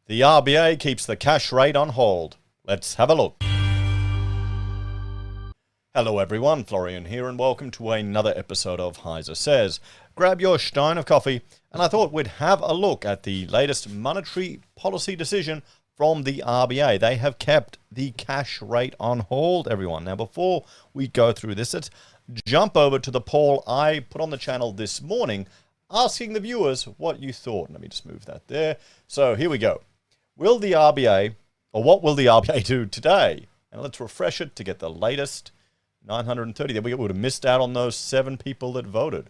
The RBA keeps the cash rate on hold. Let's have a look. Hello everyone, Florian here, and welcome to another episode of HeiseSays. Grab your stein of coffee, and I thought we'd have a look at the latest monetary policy decision from the RBA. They have kept the cash rate on hold, everyone. Now, before we go through this, let's jump over to the poll I put on the channel this morning, asking the viewers what you thought. Let me just move that there. So here we go. Will the RBA, or what will the RBA do today? And let's refresh it to get the latest 930. There we go. We would have missed out on those 7 people that voted.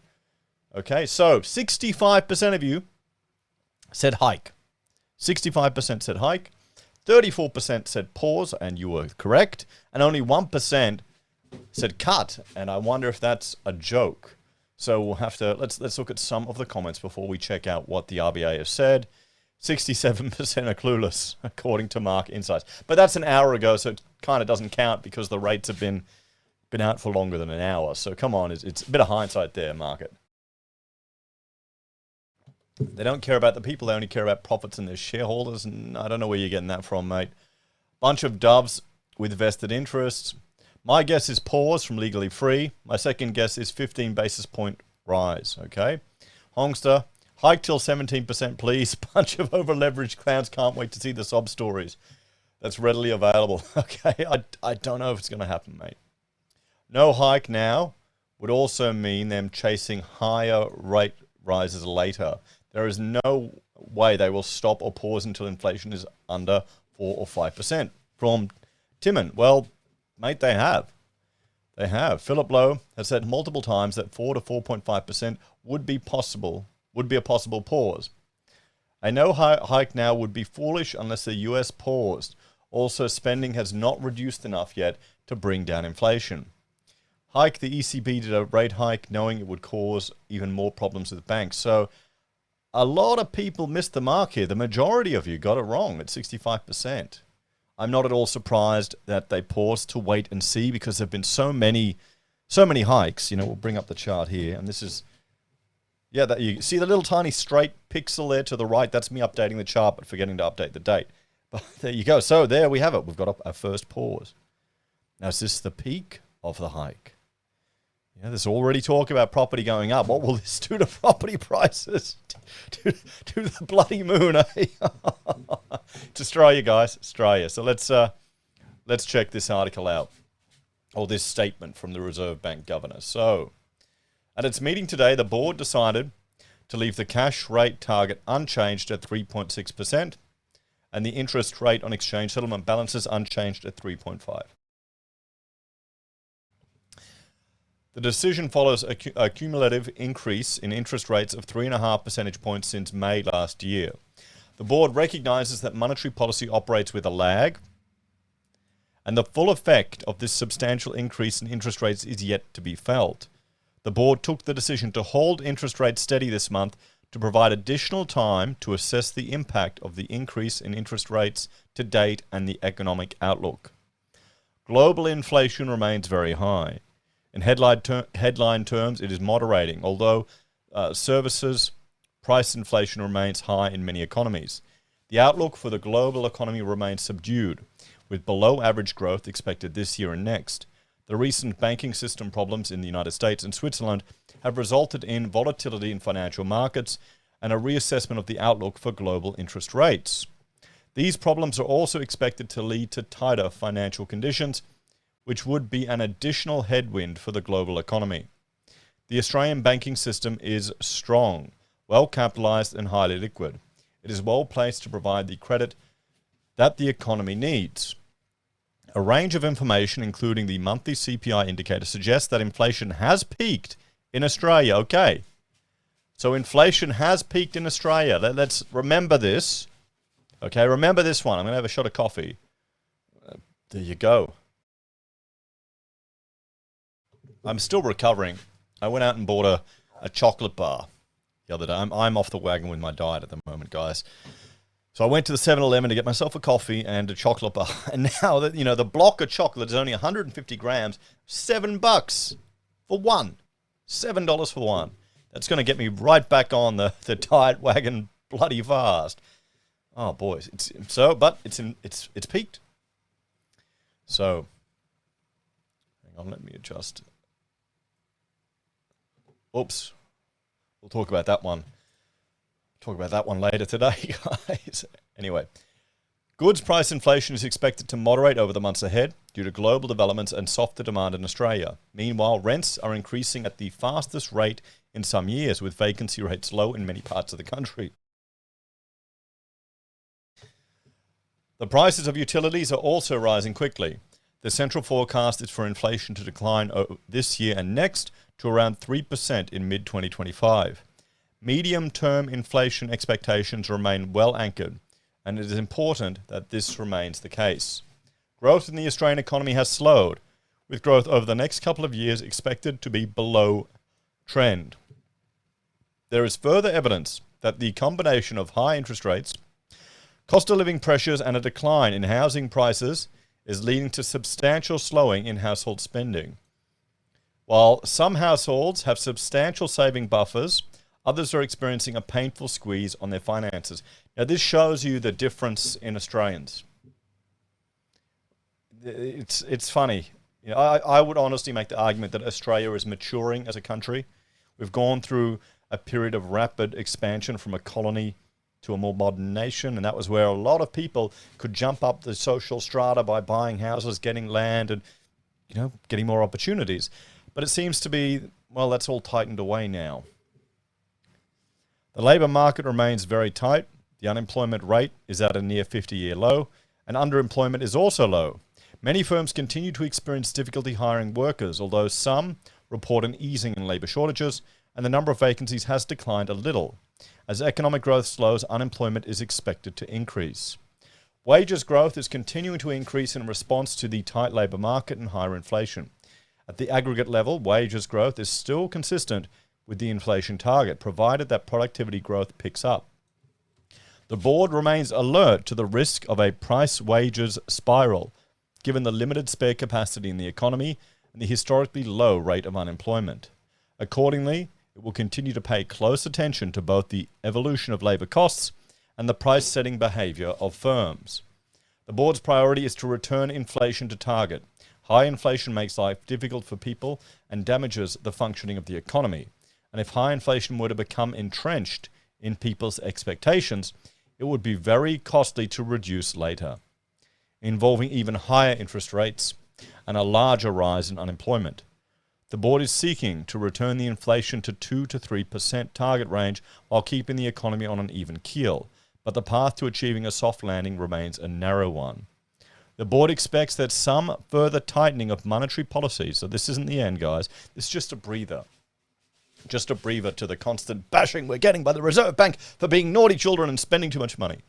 Okay, so 65% of you said hike. 65% said hike. 34% said pause, and you were correct. And only 1% said cut, and I wonder if that's a joke. So we'll have to, let's look at some of the comments before we check out what the RBA has said. 67% are clueless, according to Mark Insights. But that's an hour ago, so it kind of doesn't count because the rates have been out for longer than an hour. So come on, it's a bit of hindsight there, market. They don't care about the people, they only care about profits and their shareholders, and I don't know where you're getting that from, mate. Bunch of doves with vested interests. My guess is pause from Legally Free. My second guess is 15 basis point rise, okay? Hongster, hike till 17%, please. Bunch of over-leveraged clowns can't wait to see the sob stories. That's readily available. Okay, I don't know if it's going to happen, mate. No hike now would also mean them chasing higher rate rises later. There is no way they will stop or pause until inflation is under 4 or 5%. From Timon, well, mate, they have. They have. Philip Lowe has said multiple times that 4 to 4.5% would be a possible pause. A no hike now would be foolish unless the US paused. Also, spending has not reduced enough yet to bring down inflation. Hike, the ECB did a rate hike knowing it would cause even more problems with banks. So a lot of people missed the mark here. The majority of you got it wrong at 65%. I'm not at all surprised that they paused to wait and see because there have been so many hikes. You know, we'll bring up the chart here. And this is, yeah, that you see the little tiny straight pixel there to the right. That's me updating the chart, but forgetting to update the date. But there you go. So there we have it. We've got our first pause. Now, is this the peak of the hike? Yeah, there's already talk about property going up. What will this do to property prices? to the bloody moon, eh? It's Australia, guys. Australia. So let's check this article out, or this statement from the Reserve Bank governor. So, at its meeting today, the board decided to leave the cash rate target unchanged at 3.6% and the interest rate on exchange settlement balances unchanged at 3.5%. The decision follows a cumulative increase in interest rates of 3.5 percentage points since May last year. The board recognizes that monetary policy operates with a lag, and the full effect of this substantial increase in interest rates is yet to be felt. The board took the decision to hold interest rates steady this month to provide additional time to assess the impact of the increase in interest rates to date and the economic outlook. Global inflation remains very high. In headline terms, it is moderating, although services price inflation remains high in many economies. The outlook for the global economy remains subdued, with below-average growth expected this year and next. The recent banking system problems in the United States and Switzerland have resulted in volatility in financial markets and a reassessment of the outlook for global interest rates. These problems are also expected to lead to tighter financial conditions, which would be an additional headwind for the global economy. The Australian banking system is strong, well capitalised and highly liquid. It is well placed to provide the credit that the economy needs. A range of information, including the monthly CPI indicator, suggests that inflation has peaked in Australia. Okay, so inflation has peaked in Australia. Let's remember this. Okay, remember this one. I'm going to have a shot of coffee. There you go. I'm still recovering. I went out and bought a chocolate bar the other day. I'm off the wagon with my diet at the moment, guys. So I went to the 7-Eleven to get myself a coffee and a chocolate bar. And now that, the block of chocolate is only 150 grams, $7 for one. $7 for one. That's going to get me right back on the diet wagon bloody fast. Oh boys, it's peaked. So hang on, let me adjust. Oops. We'll talk about that one. Talk about that one later today, guys. Anyway, goods price inflation is expected to moderate over the months ahead due to global developments and softer demand in Australia. Meanwhile, rents are increasing at the fastest rate in some years, with vacancy rates low in many parts of the country. The prices of utilities are also rising quickly. The central forecast is for inflation to decline this year and next to around 3% in mid-2025. Medium-term inflation expectations remain well anchored, and it is important that this remains the case. Growth in the Australian economy has slowed, with growth over the next couple of years expected to be below trend. There is further evidence that the combination of high interest rates, cost of living pressures, and a decline in housing prices is leading to substantial slowing in household spending. While some households have substantial saving buffers, others are experiencing a painful squeeze on their finances. Now, this shows you the difference in Australians. It's funny. You know, I would honestly make the argument that Australia is maturing as a country. We've gone through a period of rapid expansion from a colony to a more modern nation, and that was where a lot of people could jump up the social strata by buying houses, getting land, and getting more opportunities. But it seems to be, well, that's all tightened away now. The labour market remains very tight. The unemployment rate is at a near 50-year low, and underemployment is also low. Many firms continue to experience difficulty hiring workers, although some report an easing in labour shortages, and the number of vacancies has declined a little. As economic growth slows, unemployment is expected to increase. Wages growth is continuing to increase in response to the tight labour market and higher inflation. At the aggregate level, wages growth is still consistent with the inflation target, provided that productivity growth picks up. The board remains alert to the risk of a price-wages spiral, given the limited spare capacity in the economy and the historically low rate of unemployment. Accordingly, it will continue to pay close attention to both the evolution of labour costs and the price-setting behaviour of firms. The board's priority is to return inflation to target. High inflation makes life difficult for people and damages the functioning of the economy. And if high inflation were to become entrenched in people's expectations, it would be very costly to reduce later, involving even higher interest rates and a larger rise in unemployment. The board is seeking to return the inflation to 2 to 3% target range while keeping the economy on an even keel, but the path to achieving a soft landing remains a narrow one. The board expects that some further tightening of monetary policy, so this isn't the end, guys, it's just a breather. Just a breather to the constant bashing we're getting by the Reserve Bank for being naughty children and spending too much money.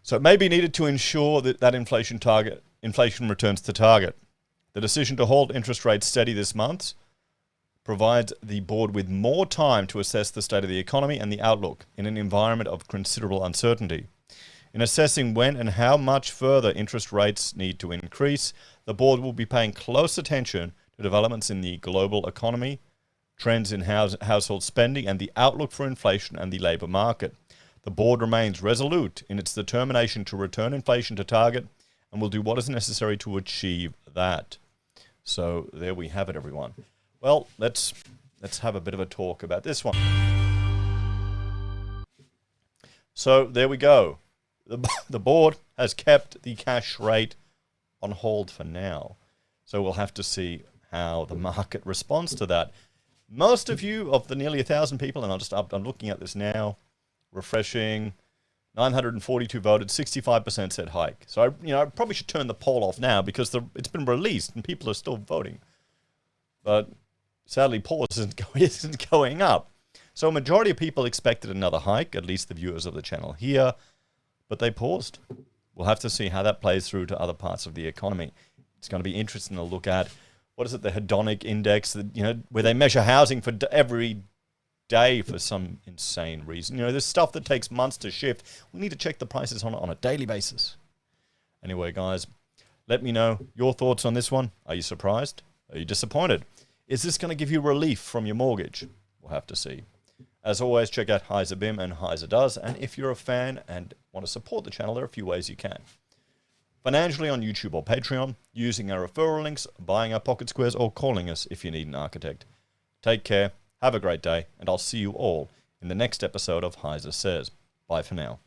So it may be needed to ensure that inflation returns to target. The decision to hold interest rates steady this month provides the board with more time to assess the state of the economy and the outlook in an environment of considerable uncertainty. In assessing when and how much further interest rates need to increase, the board will be paying close attention to developments in the global economy, trends in household spending, and the outlook for inflation and the labour market. The board remains resolute in its determination to return inflation to target and will do what is necessary to achieve that. So there we have it, everyone. Well, let's have a bit of a talk about this one. So there we go. The board has kept the cash rate on hold for now. So we'll have to see how the market responds to that. Most of you, of the nearly 1,000 people, and I'm looking at this now, refreshing, 942 voted, 65% said hike. So I probably should turn the poll off now because it's been released and people are still voting. But sadly, poll isn't going up. So a majority of people expected another hike, at least the viewers of the channel here, but they paused. We'll have to see how that plays through to other parts of the economy. It's going to be interesting to look at, what is it, the hedonic index, where they measure housing for every day for some insane reason. There's stuff that takes months to shift. We need to check the prices on a daily basis. Anyway, guys, let me know your thoughts on this one. Are you surprised? Are you disappointed? Is this going to give you relief from your mortgage? We'll have to see. As always, check out Heise BIM and Heise Does, and if you're a fan and want to support the channel, there are a few ways you can. Financially on YouTube or Patreon, using our referral links, buying our pocket squares, or calling us if you need an architect. Take care, have a great day, and I'll see you all in the next episode of HeiseSays. Bye for now.